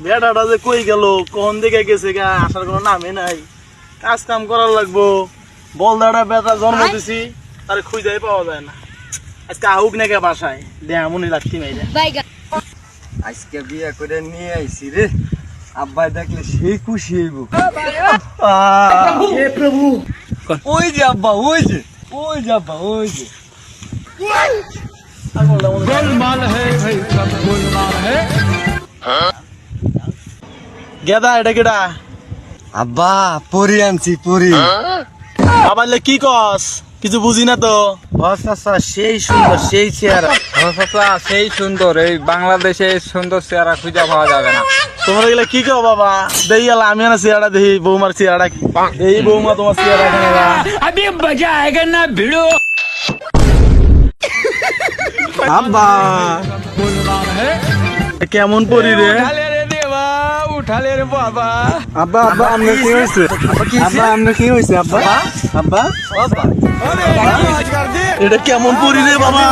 বেটাটা যে কই গেল, কোন দিকে গেছে গা, আসার কোনো নামে নাই। কাজ কাম করার লাগবো। বলদাটা বেটা জন্ম দিছি, তারে খুঁজেই পাওয়া যায় না। আজকে আহুক নাকি বাসায়, দেয়া মনে লাগতি মাইরা। আজকে বিয়ে করে নিয়ে আইছি রে, আব্বাই দেখলে সেই খুশি হইব। প্রভু, ওই যে আব্বা, ওই যে আব্বা, ওই যে গেদা এটা কেডা? আব্বা পরি আনছি, পরি। আবার কি কস? কিছু বুঝি না তো। সেই সুন্দর, সেই চেহারা। সেই সুন্দর, এই বাংলাদেশে সুন্দর চেহারা খুঁজে পাওয়া যাবে না। তোমরা গেলে কি কো বাবা? দেই গেল আমি না চেহারা দেখি, বৌমার চেহারা কি? এই বৌমা তোমার চেহারা কেনা? अभी मजा आएगा ना भिड़ो। আব্বা কেমন পরি রে? उठाले रे देवा, उठाले रे बाबा। আব্বা আব্বা আমরা কি হইছে? আব্বা আমরা কি হইছে? আব্বা আব্বা আব্বা এটা কেমন পরি রে বাবা?